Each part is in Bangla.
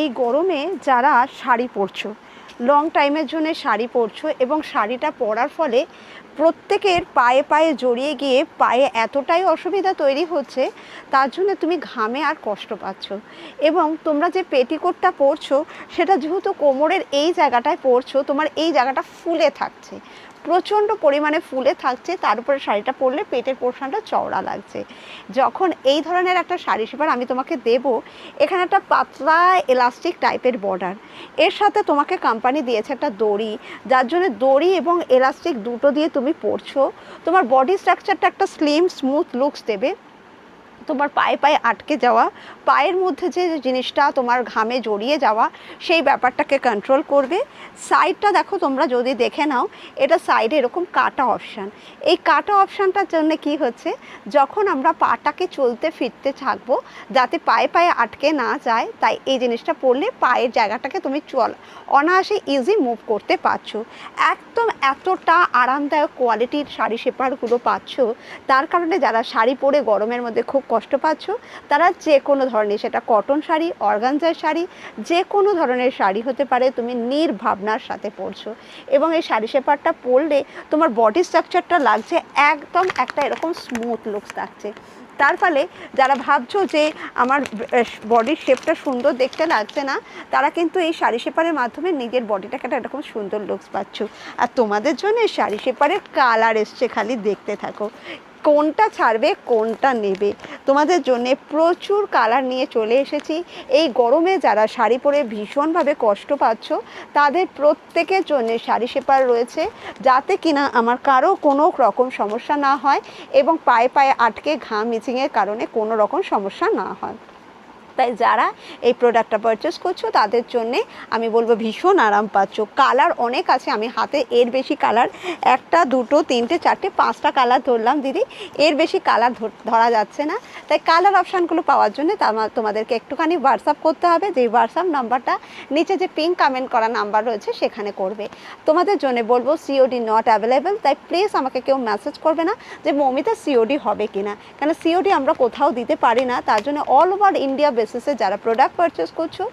এই গরমে যারা শাড়ি পরছো, লং টাইমের জন্য শাড়ি পরছো এবং শাড়িটা পরার ফলে প্রত্যেকের পায়ে পায়ে জড়িয়ে গিয়ে পায়ে এতটাই অসুবিধা তৈরি হচ্ছে, তার জন্য তুমি ঘামে আর কষ্ট পাচ্ছ। এবং তোমরা যে পেটিকোটটা পরছো সেটা যেহেতু কোমরের এই জায়গাটায় পরছো, তোমার এই জায়গাটা ফুলে থাকছে, প্রচণ্ড পরিমাণে ফুলে থাকছে, তার উপরে শাড়িটা পরলে পেটের পোর্শনটা চওড়া লাগছে। যখন এই ধরনের একটা শাড়ি সেবার আমি তোমাকে দেব, এখানে একটা পাতলা এলাস্টিক টাইপের বর্ডার, এর সাথে তোমাকে কোম্পানি দিয়েছে একটা দড়ি, যার জন্য দড়ি এবং এলাস্টিক দুটো দিয়ে তুমি পরছো, তোমার বডি স্ট্রাকচারটা একটা স্লিম স্মুথ লুকস দেবে। তোমার পায়ে পায়ে আটকে যাওয়া, পায়ের মধ্যে যে জিনিসটা তোমার ঘামে জড়িয়ে যাওয়া, সেই ব্যাপারটাকে কন্ট্রোল করবে। সাইডটা দেখো, তোমরা যদি দেখে নাও, এটা সাইডে এরকম কাটা অপশান। এই কাটা অপশানটার জন্য কি হচ্ছে, যখন আমরা পাটাকে চলতে ফিরতে থাকবো যাতে পায়ে পায়ে আটকে না যায়, তাই এই জিনিসটা পরলে পায়ের জায়গাটাকে তুমি অনায়াসে ইজি মুভ করতে পারছো। একদম এতটা আরামদায়ক কোয়ালিটির শাড়ি শেপারগুলো পাচ্ছ, তার কারণে যারা শাড়ি পরে গরমের মধ্যে খুব কষ্ট পাচ্ছ, তারা যে কোনো ধরনের, সেটা কটন শাড়ি, অর্গানজার শাড়ি, যে কোনো ধরনের শাড়ি হতে পারে, তুমি নির্ভাবনার সাথে পরছো। এবং এই শাড়ি শেপারটা পরলে তোমার বডি স্ট্রাকচারটা লাগছে একদম একটা এরকম স্মুথ লুকস থাকছে। তার ফলে যারা ভাবছো যে আমার বডির শেপটা সুন্দর দেখতে লাগছে না, তারা কিন্তু এই শাড়ি শেপারের মাধ্যমে নিজের বডিটাকে একটা এরকম সুন্দর লুকস পাচ্ছ। আর তোমাদের জন্য এই শাড়ি শেপারের কালার এসছে, খালি দেখতে থাকো কোনটা ছাড়বে কোনটা নেবে। তোমাদের জন্যে প্রচুর কালার নিয়ে চলে এসেছি। এই গরমে যারা শাড়ি পরে ভীষণভাবে কষ্ট পাচ্ছ, তাদের প্রত্যেকের জন্যে শাড়ি শেপার রয়েছে, যাতে কিনা আমার কারো কোনো রকম সমস্যা না হয় এবং পায়ে পায়ে আটকে ঘাম মিচিংয়ের কারণে কোনো রকম সমস্যা না হয়। তাই যারা এই প্রোডাক্টটা পারচেস করছো, তাদের জন্যে আমি বলবো ভীষণ আরাম পাচ্ছ। কালার অনেক আছে, আমি হাতে এর বেশি কালার, একটা দুটো তিনটে চারটে পাঁচটা কালার ধরলাম দিদি, এর বেশি কালার ধরা যাচ্ছে না। তাই কালার অপশানগুলো পাওয়ার জন্য তোমাদেরকে একটুখানি হোয়াটসঅ্যাপ করতে হবে, যে হোয়াটসঅ্যাপ নাম্বারটা নিচে যে পিন কমেন্ট করা নাম্বার রয়েছে সেখানে করবে। তোমাদের জন্য বলবো সিওডি নট অ্যাভেলেবেল, তাই প্লিজ আমাকে কেউ মেসেজ করবে না যে মৌমিতা সিওডি হবে কিনা, কেন সিওডি আমরা কোথাও দিতে পারি না। তার জন্য অল ওভার ইন্ডিয়া বেসিসে যারা প্রোডাক্ট পারচেস করছো,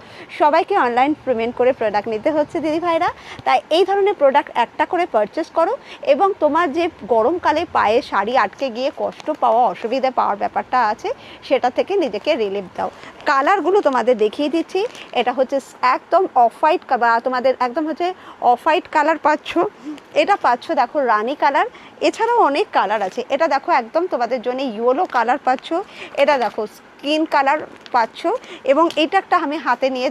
সবাইকে অনলাইন পেমেন্ট করে প্রোডাক্ট নিতে হচ্ছে দিদি ভাইরা। তাই এই ধরনের প্রোডাক্ট একটা করে পারচেস করো এবং তোমার যে গরমকালে পায়ে শাড়ি আটকে গিয়ে কষ্ট পাওয়া, অসুবিধা পাওয়ার ব্যাপারটা আছে, সেটা থেকে নিজেকে রিলিফ দাও। কালারগুলো তোমাদের দেখিয়ে দিচ্ছি। এটা হচ্ছে একদম অফ হোয়াইট, বা তোমাদের একদম হচ্ছে অফ হোয়াইট কালার পাচ্ছ, এটা পাচ্ছ দেখো রানি কালার, এছাড়াও অনেক কালার আছে। এটা দেখো একদম তোমাদের জন্য ইয়েলো কালার পাচ্ছ, এটা দেখো স্কিন কালার পাচ্ছ, এবং এটা একটা আমি হাতে নিয়ে